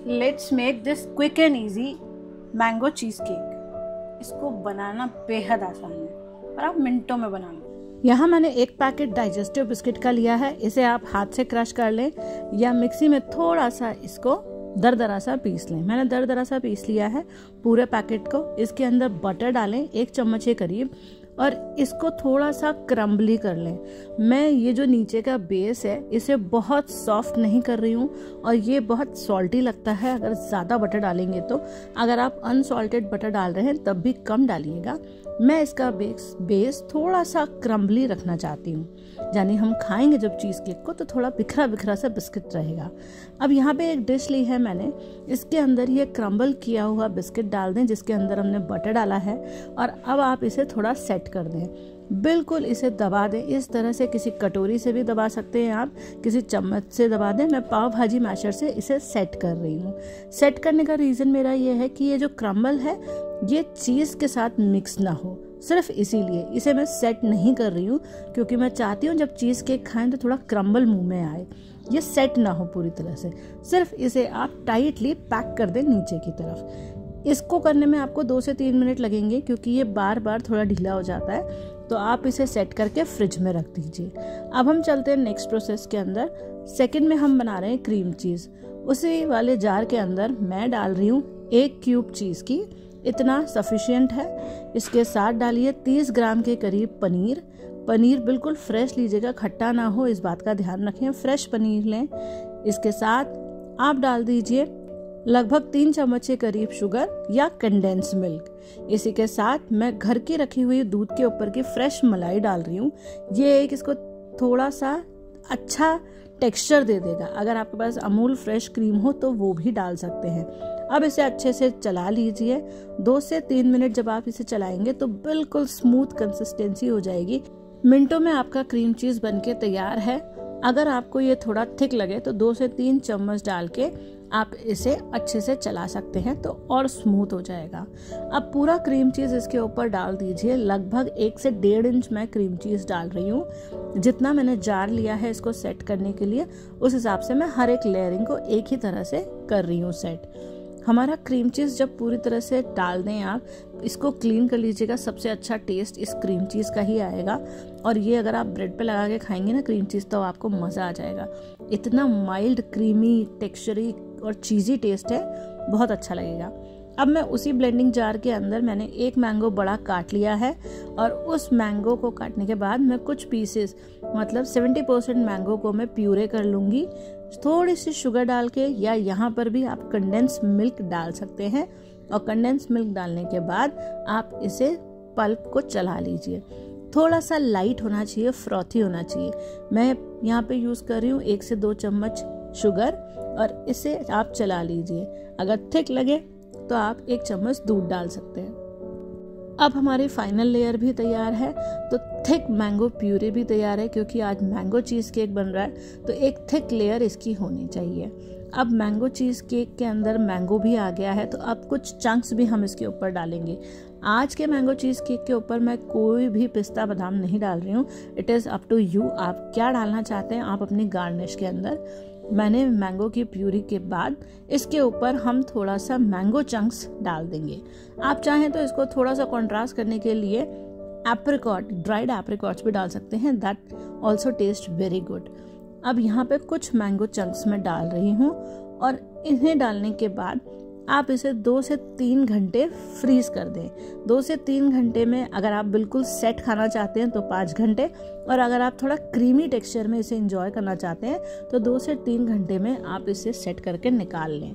Let's make this quick and easy mango cheese cake. इसको बनाना बेहद आसान है और आप मिनटों में बना लो। यहाँ मैंने एक पैकेट डाइजेस्टिव बिस्किट का लिया है। इसे आप हाथ से क्रश कर लें या मिक्सी में थोड़ा सा इसको दरदरा सा पीस लें। मैंने दरदरा सा पीस लिया है पूरे पैकेट को। इसके अंदर बटर डालें 1 चम्मच के करीब और इसको थोड़ा सा क्रम्बली कर लें। मैं ये जो नीचे का बेस है इसे बहुत सॉफ्ट नहीं कर रही हूँ और ये बहुत सॉल्टी लगता है अगर ज़्यादा बटर डालेंगे तो। अगर आप अनसॉल्टेड बटर डाल रहे हैं तब भी कम डालिएगा। मैं इसका बेस थोड़ा सा क्रम्बली रखना चाहती हूँ, यानी हम खाएंगे जब चीज़ केक को तो थोड़ा बिखरा बिखरा सा बिस्किट रहेगा। अब यहाँ पे एक डिश ली है मैंने, इसके अंदर ये क्रम्बल किया हुआ बिस्किट डाल दें जिसके अंदर हमने बटर डाला है और अब आप इसे थोड़ा सेट कर दें। बिल्कुल इसे दबा दें इस तरह से। किसी कटोरी से भी दबा सकते हैं आप, किसी चम्मच से दबा दें। मैं पाव भाजी मैशर से इसे सेट कर रही हूँ। सेट करने का रीज़न मेरा ये है कि ये जो क्रम्बल है ये चीज़ के साथ मिक्स ना हो, सिर्फ इसीलिए इसे मैं सेट नहीं कर रही हूँ, क्योंकि मैं चाहती हूँ जब चीज़ केक खाएं तो थोड़ा क्रम्बल मुंह में आए, ये सेट ना हो पूरी तरह से। सिर्फ इसे आप टाइटली पैक कर दें नीचे की तरफ। इसको करने में आपको 2 से 3 मिनट लगेंगे क्योंकि ये बार बार थोड़ा ढीला हो जाता है, तो आप इसे सेट करके फ्रिज में रख दीजिए। अब हम चलते हैं नेक्स्ट प्रोसेस के अंदर। सेकंड में हम बना रहे हैं क्रीम चीज़। उसी वाले जार के अंदर मैं डाल रही हूँ 1 क्यूब चीज़ की, इतना सफिशिएंट है। इसके साथ डालिए 30 ग्राम के करीब पनीर। पनीर बिल्कुल फ्रेश लीजिएगा, खट्टा ना हो, इस बात का ध्यान रखें। फ्रेश पनीर लें। इसके साथ आप डाल दीजिए लगभग 3 चम्मच के करीब शुगर या कंडेंस मिल्क। इसी के साथ मैं घर की रखी हुई दूध के ऊपर की फ्रेश मलाई डाल रही हूँ। ये एक इसको थोड़ा सा अच्छा टेक्सचर दे देगा। अगर आपके पास अमूल फ्रेश क्रीम हो तो वो भी डाल सकते हैं। अब इसे अच्छे से चला लीजिए। 2 से 3 मिनट जब आप इसे चलाएंगे तो बिल्कुल स्मूथ कंसिस्टेंसी हो जाएगी। मिनटों में आपका क्रीम चीज बनके तैयार है। अगर आपको ये थोड़ा थिक लगे तो 2 से 3 चम्मच डाल के आप इसे अच्छे से चला सकते हैं तो और स्मूथ हो जाएगा। अब पूरा क्रीम चीज़ इसके ऊपर डाल दीजिए। लगभग 1 से 1.5 इंच मैं क्रीम चीज़ डाल रही हूँ। जितना मैंने जार लिया है इसको सेट करने के लिए उस हिसाब से मैं हर एक लेयरिंग को एक ही तरह से कर रही हूँ सेट। हमारा क्रीम चीज़ जब पूरी तरह से डाल दें, आप इसको क्लीन कर लीजिएगा। सबसे अच्छा टेस्ट इस क्रीम चीज़ का ही आएगा और ये अगर आप ब्रेड पे लगा के खाएंगे ना क्रीम चीज़ तो आपको मज़ा आ जाएगा। इतना माइल्ड क्रीमी टेक्सचरी और चीज़ी टेस्ट है, बहुत अच्छा लगेगा। अब मैं उसी ब्लेंडिंग जार के अंदर मैंने 1 मैंगो बड़ा काट लिया है और उस मैंगो को काटने के बाद मैं कुछ पीसेस मतलब 70% मैंगो को मैं प्यूरे कर लूँगी थोड़ी सी शुगर डाल के, या यहाँ पर भी आप कंडेंस मिल्क डाल सकते हैं। और कंडेंस मिल्क डालने के बाद आप इसे पल्प को चला लीजिए। थोड़ा सा लाइट होना चाहिए, फ्रॉथी होना चाहिए। मैं यहाँ पे यूज़ कर रही हूँ 1 से 2 चम्मच शुगर और इसे आप चला लीजिए। अगर थिक लगे तो आप 1 चम्मच दूध डाल सकते हैं। अब हमारी फाइनल लेयर भी तैयार है तो थिक मैंगो प्यूरी भी तैयार है, क्योंकि आज मैंगो चीज़ केक बन रहा है तो एक थिक लेयर इसकी होनी चाहिए। अब मैंगो चीज़ केक के अंदर मैंगो भी आ गया है तो अब कुछ चंक्स भी हम इसके ऊपर डालेंगे। आज के मैंगो चीज़ केक के ऊपर मैं कोई भी पिस्ता बादाम नहीं डाल रही हूँ। It is up to you, आप क्या डालना चाहते हैं आप अपनी गार्निश के अंदर। मैंने मैंगो की प्यूरी के बाद इसके ऊपर हम थोड़ा सा मैंगो चंक्स डाल देंगे। आप चाहें तो इसको थोड़ा सा कंट्रास्ट करने के लिए एप्रिकॉट, ड्राइड एप्रिकॉट्स भी डाल सकते हैं, that also taste very good. अब यहाँ पे कुछ मैंगो चंक्स मैं डाल रही हूँ और इन्हें डालने के बाद आप इसे 2 से 3 घंटे फ्रीज कर दें। 2 से 3 घंटे में अगर आप बिल्कुल सेट खाना चाहते हैं तो 5 घंटे, और अगर आप थोड़ा क्रीमी टेक्सचर में इसे एंजॉय करना चाहते हैं तो 2 से 3 घंटे में आप इसे सेट करके निकाल लें।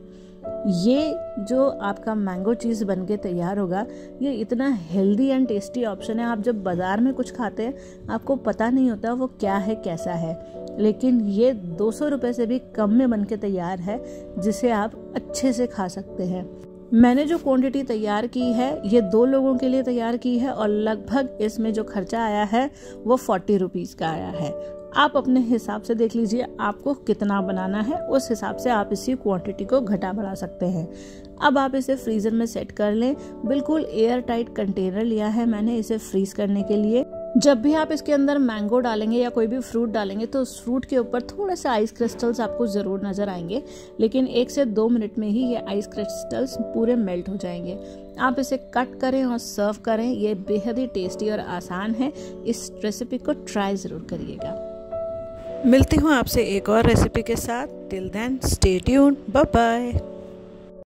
ये जो आपका मैंगो चीज़ बनके तैयार होगा ये इतना हेल्दी एंड टेस्टी ऑप्शन है। आप जब बाज़ार में कुछ खाते हैं आपको पता नहीं होता वो क्या है कैसा है, लेकिन ये 200 रुपये से भी कम में बनके तैयार है जिसे आप अच्छे से खा सकते हैं। मैंने जो क्वांटिटी तैयार की है ये 2 लोगों के लिए तैयार की है और लगभग इसमें जो खर्चा आया है वो 40 रुपीज़ का आया है। आप अपने हिसाब से देख लीजिए आपको कितना बनाना है, उस हिसाब से आप इसी क्वांटिटी को घटा बढ़ा सकते हैं। अब आप इसे फ्रीज़र में सेट कर लें। बिल्कुल एयर टाइट कंटेनर लिया है मैंने इसे फ्रीज करने के लिए। जब भी आप इसके अंदर मैंगो डालेंगे या कोई भी फ्रूट डालेंगे तो उस फ्रूट के ऊपर थोड़ा सा आइस क्रिस्टल्स आपको ज़रूर नज़र आएंगे, लेकिन 1 से 2 मिनट में ही ये आइस क्रिस्टल्स पूरे मेल्ट हो जाएंगे। आप इसे कट करें और सर्व करें। ये बेहद ही टेस्टी और आसान है। इस रेसिपी को ट्राई ज़रूर करिएगा। मिलती हूँ आपसे एक और रेसिपी के साथ। Till then stay tuned, bye bye.